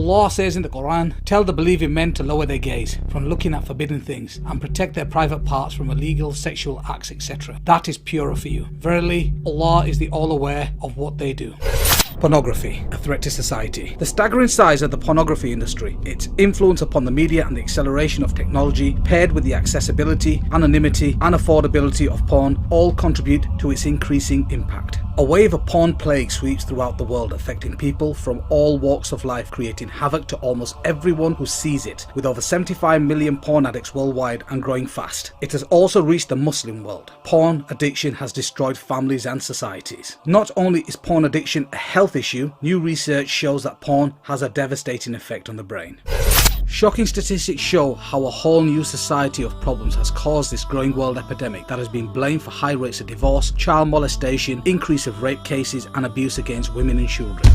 Allah says in the Quran, tell the believing men to lower their gaze from looking at forbidden things and protect their private parts from illegal sexual acts, etc. That is purer for you. Verily, Allah is the all-aware of what they do. Pornography, a threat to society. The staggering size of the pornography industry, its influence upon the media and the acceleration of technology, paired with the accessibility, anonymity and affordability of porn, all contribute to its increasing impact. A wave of porn plague sweeps throughout the world, affecting people from all walks of life, creating havoc to almost everyone who sees it, with over 75 million porn addicts worldwide and growing fast. It has also reached the Muslim world. Porn addiction has destroyed families and societies. Not only is porn addiction a health issue, new research shows that porn has a devastating effect on the brain. Shocking statistics show how a whole new society of problems has caused this growing world epidemic that has been blamed for high rates of divorce, child molestation, increase of rape cases and abuse against women and children.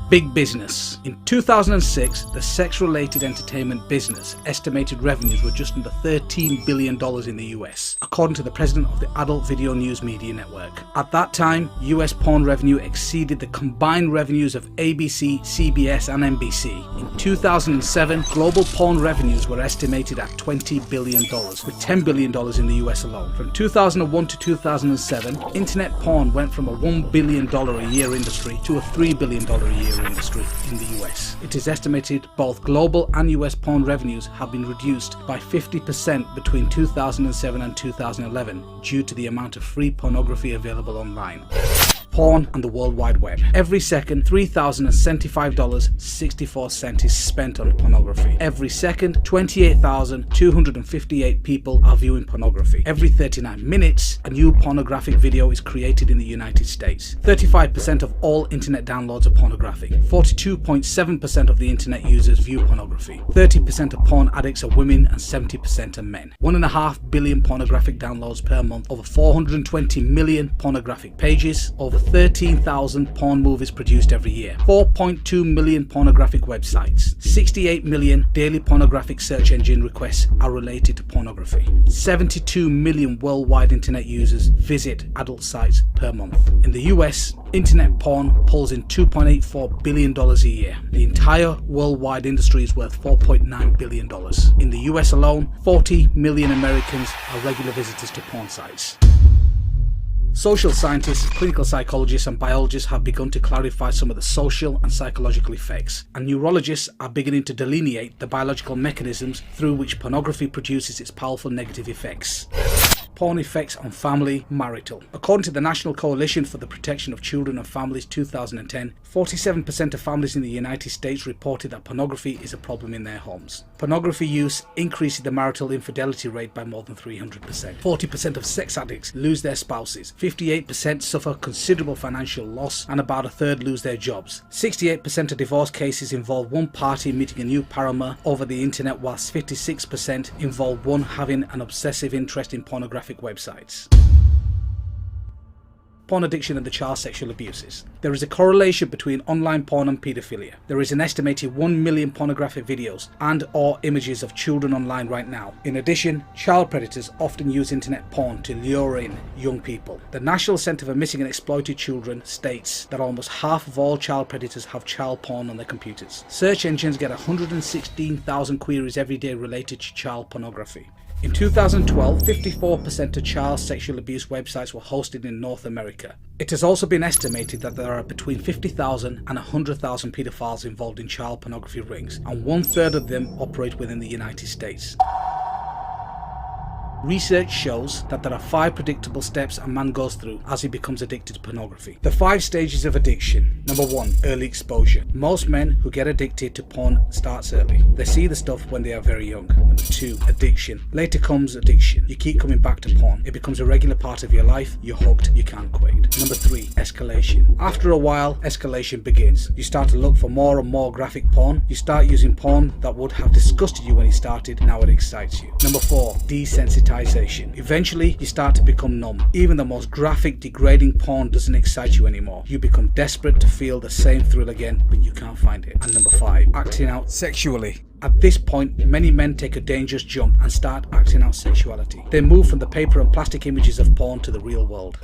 Big business. In 2006, the sex-related entertainment business estimated revenues were just under $13 billion in the US, according to the president of the Adult Video News Media Network. At that time, US porn revenue exceeded the combined revenues of ABC, CBS and NBC. In 2007, global porn revenues were estimated at $20 billion, with $10 billion in the US alone. From 2001 to 2007, internet porn went from a $1 billion a year industry to a $3 billion a year industry in the US. It is estimated both global and US porn revenues have been reduced by 50% between 2007 and 2011 due to the amount of free pornography available online. Porn and the World Wide Web. Every second, $3,075.64 is spent on pornography. Every second, 28,258 people are viewing pornography. Every 39 minutes, a new pornographic video is created in the United States. 35% of all internet downloads are pornographic. 42.7% of the internet users view pornography. 30% of porn addicts are women and 70% are men. 1.5 billion pornographic downloads per month. Over 420 million pornographic pages. Over 13,000 porn movies produced every year, 4.2 million pornographic websites, 68 million daily pornographic search engine requests are related to pornography, 72 million worldwide internet users visit adult sites per month. In the US, internet porn pulls in $2.84 billion a year. The entire worldwide industry is worth $4.9 billion. In the US alone, 40 million Americans are regular visitors to porn sites. Social scientists, clinical psychologists and biologists have begun to clarify some of the social and psychological effects, and neurologists are beginning to delineate the biological mechanisms through which pornography produces its powerful negative effects. Porn effects on family, marital. According to the National Coalition for the Protection of Children and Families 2010, 47% of families in the United States reported that pornography is a problem in their homes. Pornography use increases the marital infidelity rate by more than 300%. 40% of sex addicts lose their spouses. 58% suffer considerable financial loss, and about a third lose their jobs. 68% of divorce cases involve one party meeting a new paramour over the internet, whilst 56% involve one having an obsessive interest in pornographic websites. Porn addiction and the child sexual abuses. There is a correlation between online porn and paedophilia. There is an estimated 1 million pornographic videos and or images of children online right now. In addition, child predators often use internet porn to lure in young people. The National Centre for Missing and Exploited Children states that almost half of all child predators have child porn on their computers. Search engines get 116,000 queries every day related to child pornography. In 2012, 54% of child sexual abuse websites were hosted in North America. It has also been estimated that there are between 50,000 and 100,000 paedophiles involved in child pornography rings, and 1/3 of them operate within the United States. Research shows that there are 5 predictable steps a man goes through as he becomes addicted to pornography. The 5 stages of addiction. Number 1, early exposure. Most men who get addicted to porn starts early. They see the stuff when they are very young. Number 2, addiction. Later comes addiction. You keep coming back to porn. It becomes a regular part of your life. You're hooked. You can't quit. Number 3, escalation. After a while, escalation begins. You start to look for more and more graphic porn. You start using porn that would have disgusted you when you started. Now it excites you. Number 4, desensitization. Eventually, you start to become numb. Even the most graphic, degrading porn doesn't excite you anymore. You become desperate to feel the same thrill again, but you can't find it. And number 5, acting out sexually. At this point, many men take a dangerous jump and start acting out sexuality. They move from the paper and plastic images of porn to the real world.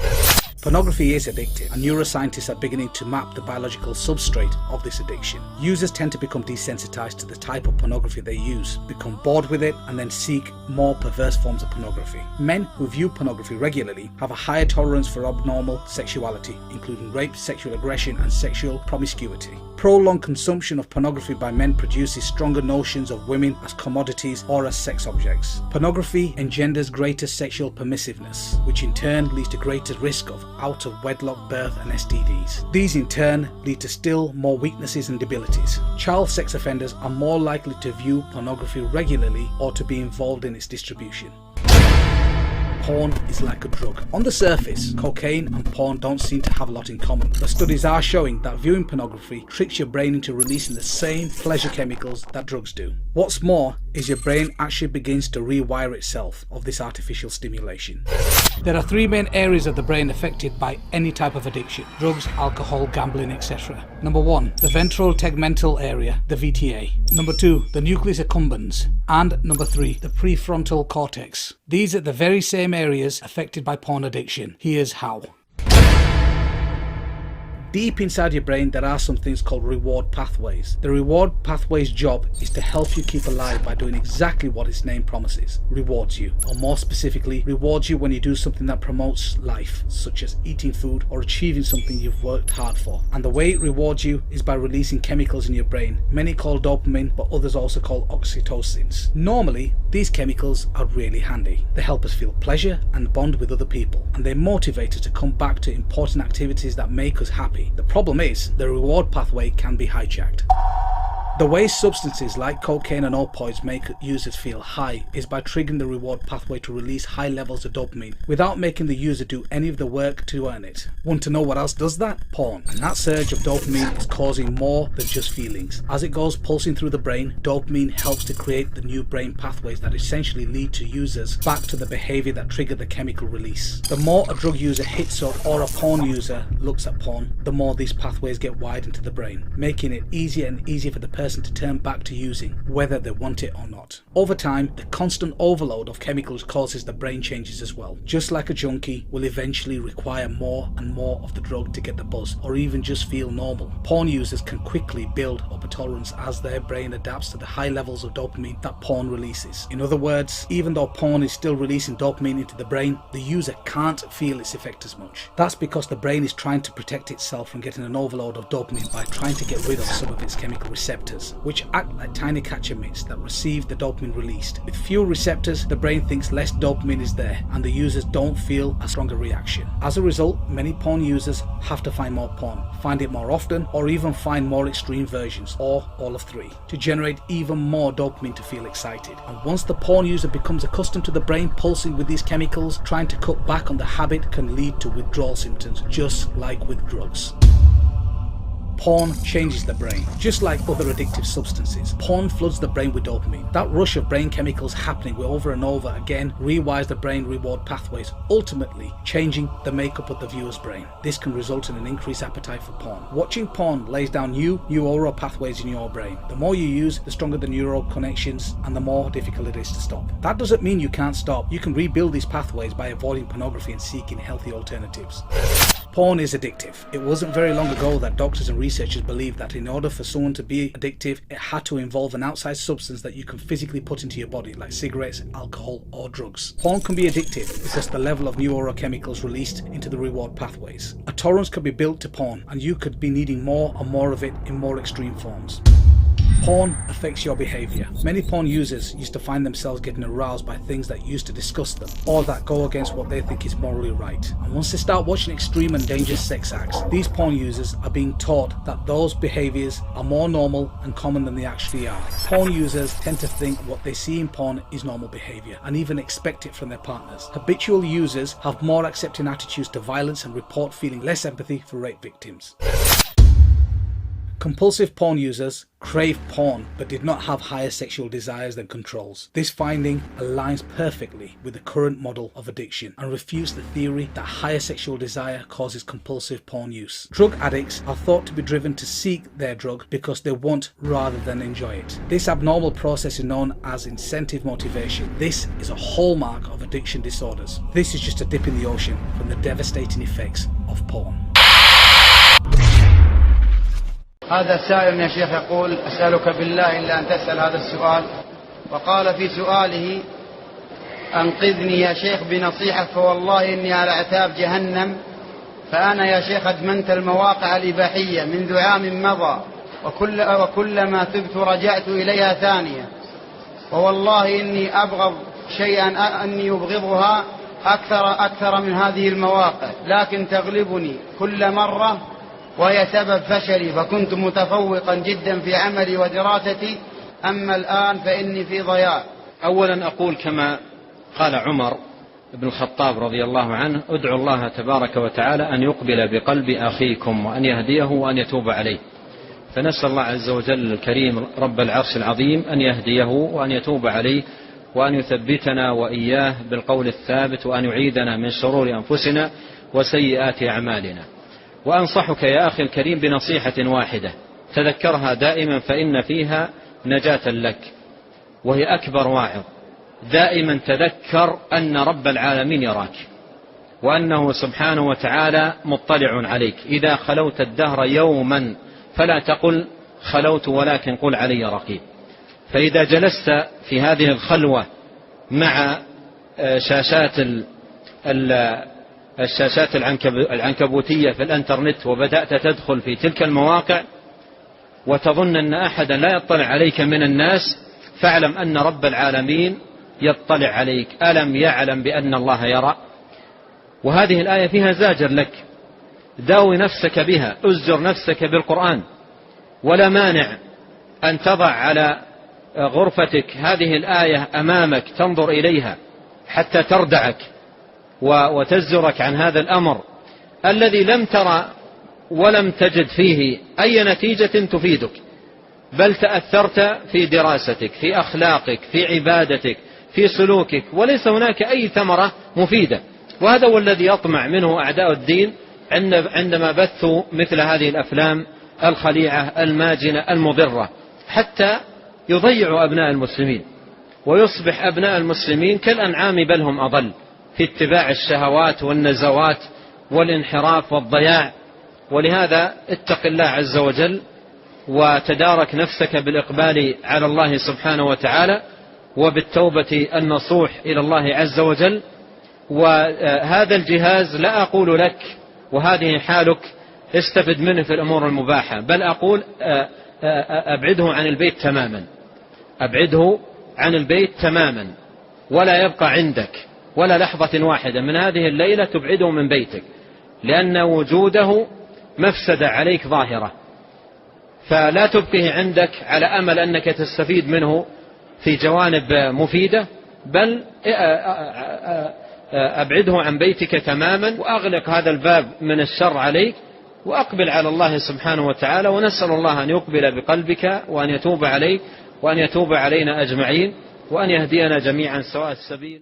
Pornography is addictive, and neuroscientists are beginning to map the biological substrate of this addiction. Users tend to become desensitized to the type of pornography they use, become bored with it, and then seek more perverse forms of pornography. Men who view pornography regularly have a higher tolerance for abnormal sexuality, including rape, sexual aggression, and sexual promiscuity. Prolonged consumption of pornography by men produces stronger notions of women as commodities or as sex objects. Pornography engenders greater sexual permissiveness, which in turn leads to greater risk of out-of-wedlock birth and STDs. These in turn lead to still more weaknesses and debilities. Child sex offenders are more likely to view pornography regularly or to be involved in its distribution. Porn is like a drug. On the surface, cocaine and porn don't seem to have a lot in common, but studies are showing that viewing pornography tricks your brain into releasing the same pleasure chemicals that drugs do. What's more is your brain actually begins to rewire itself of this artificial stimulation. There are three main areas of the brain affected by any type of addiction: drugs, alcohol, gambling, etc. Number 1, the ventral tegmental area, the VTA. Number 2, the nucleus accumbens. And number 3, the prefrontal cortex. These are the very same areas affected by porn addiction. Here's how. Deep inside your brain, there are some things called reward pathways. The reward pathway's job is to help you keep alive by doing exactly what its name promises: rewards you, or more specifically, rewards you when you do something that promotes life, such as eating food or achieving something you've worked hard for. And the way it rewards you is by releasing chemicals in your brain, many called dopamine, but others also called oxytocins. Normally, these chemicals are really handy. They help us feel pleasure and bond with other people, and they motivate us to come back to important activities that make us happy. The problem is, the reward pathway can be hijacked. The way substances like cocaine and opioids make users feel high is by triggering the reward pathway to release high levels of dopamine without making the user do any of the work to earn it. Want to know what else does that? Porn. And that surge of dopamine is causing more than just feelings. As it goes pulsing through the brain, dopamine helps to create the new brain pathways that essentially lead to users back to the behavior that triggered the chemical release. The more a drug user hits up or a porn user looks at porn, the more these pathways get widened into the brain, making it easier and easier for the person to turn back to using, whether they want it or not. Over time, the constant overload of chemicals causes the brain changes as well. Just like a junkie will eventually require more and more of the drug to get the buzz, or even just feel normal. Porn users can quickly build up a tolerance as their brain adapts to the high levels of dopamine that porn releases. In other words, even though porn is still releasing dopamine into the brain, the user can't feel its effect as much. That's because the brain is trying to protect itself from getting an overload of dopamine by trying to get rid of some of its chemical receptors, which act like tiny catcher mitts that receive the dopamine released. With fewer receptors, the brain thinks less dopamine is there, and the users don't feel a stronger reaction. As a result, many porn users have to find more porn, find it more often, or even find more extreme versions, or all of three, to generate even more dopamine to feel excited. And once the porn user becomes accustomed to the brain pulsing with these chemicals, trying to cut back on the habit can lead to withdrawal symptoms, just like with drugs. Porn changes the brain. Just like other addictive substances, porn floods the brain with dopamine. That rush of brain chemicals happening over and over again rewires the brain reward pathways, ultimately changing the makeup of the viewer's brain. This can result in an increased appetite for porn. Watching porn lays down new neural pathways in your brain. The more you use, the stronger the neural connections and the more difficult it is to stop. That doesn't mean you can't stop. You can rebuild these pathways by avoiding pornography and seeking healthy alternatives. Porn is addictive. It wasn't very long ago that doctors and researchers believed that in order for someone to be addictive, it had to involve an outside substance that you can physically put into your body, like cigarettes, alcohol, or drugs. Porn can be addictive because the level of neurochemicals released into the reward pathways. A tolerance could be built to porn, and you could be needing more and more of it in more extreme forms. Porn affects your behavior. Many porn users used to find themselves getting aroused by things that used to disgust them, or that go against what they think is morally right. And once they start watching extreme and dangerous sex acts, these porn users are being taught that those behaviors are more normal and common than they actually are. Porn users tend to think what they see in porn is normal behavior, and even expect it from their partners. Habitual users have more accepting attitudes to violence and report feeling less empathy for rape victims. Compulsive porn users crave porn but did not have higher sexual desires than controls. This finding aligns perfectly with the current model of addiction and refutes the theory that higher sexual desire causes compulsive porn use. Drug addicts are thought to be driven to seek their drug because they want rather than enjoy it. This abnormal process is known as incentive motivation. This is a hallmark of addiction disorders. This is just a dip in the ocean from the devastating effects of porn. هذا السائل يا شيخ يقول: أسألك بالله إلا أن تسأل هذا السؤال. وقال في سؤاله: أنقذني يا شيخ بنصيحة، فوالله إني على أعتاب جهنم، فأنا يا شيخ أدمنت المواقع الإباحية منذ عام مضى، وكلما تبت رجعت إليها ثانية، ووالله إني أبغض شيئا أني يبغضها أكثر من هذه المواقع، لكن تغلبني كل مرة وهي سبب فشلي، فكنت متفوقا جدا في عملي ودراستي، أما الآن فإني في ضياع. أولا أقول كما قال عمر بن الخطاب رضي الله عنه: ادعوا الله تبارك وتعالى أن يقبل بقلب أخيكم وأن يهديه وأن يتوب عليه. فنسأل الله عز وجل الكريم رب العرش العظيم أن يهديه وأن يتوب عليه وأن يثبتنا وإياه بالقول الثابت، وأن يعيدنا من شرور أنفسنا وسيئات أعمالنا. وأنصحك يا أخي الكريم بنصيحة واحدة تذكرها دائما، فإن فيها نجاة لك، وهي أكبر واعظ. دائما تذكر أن رب العالمين يراك، وأنه سبحانه وتعالى مطلع عليك. إذا خلوت الدهر يوما فلا تقل خلوت، ولكن قل علي رقيب. فإذا جلست في هذه الخلوة مع الشاشات العنكبوتية في الانترنت، وبدأت تدخل في تلك المواقع وتظن أن أحدا لا يطلع عليك من الناس، فاعلم أن رب العالمين يطلع عليك. ألم يعلم بأن الله يرى؟ وهذه الآية فيها زاجر لك، داوي نفسك بها، أزجر نفسك بالقرآن. ولا مانع أن تضع على غرفتك هذه الآية أمامك، تنظر إليها حتى تردعك وتزجرك عن هذا الأمر الذي لم ترى ولم تجد فيه أي نتيجة تفيدك، بل تأثرت في دراستك، في أخلاقك، في عبادتك، في سلوكك، وليس هناك أي ثمرة مفيدة. وهذا هو الذي يطمع منه أعداء الدين عندما بثوا مثل هذه الأفلام الخليعة الماجنة المضرة، حتى يضيعوا أبناء المسلمين، ويصبح أبناء المسلمين كالأنعام بل هم أضل في اتباع الشهوات والنزوات والانحراف والضياع. ولهذا اتق الله عز وجل، وتدارك نفسك بالإقبال على الله سبحانه وتعالى، وبالتوبة النصوح إلى الله عز وجل. وهذا الجهاز لا أقول لك وهذه حالك استفد منه في الأمور المباحة، بل أقول أبعده عن البيت تماما، أبعده عن البيت تماما، ولا يبقى عندك ولا لحظة واحدة من هذه الليلة تبعده من بيتك، لأن وجوده مفسدة عليك ظاهرة. فلا تبقيه عندك على أمل أنك تستفيد منه في جوانب مفيدة، بل أبعده عن بيتك تماما، وأغلق هذا الباب من الشر عليك، وأقبل على الله سبحانه وتعالى. ونسأل الله أن يقبل بقلبك، وأن يتوب عليك، وأن يتوب علينا أجمعين، وأن يهدينا جميعا سواء السبيل.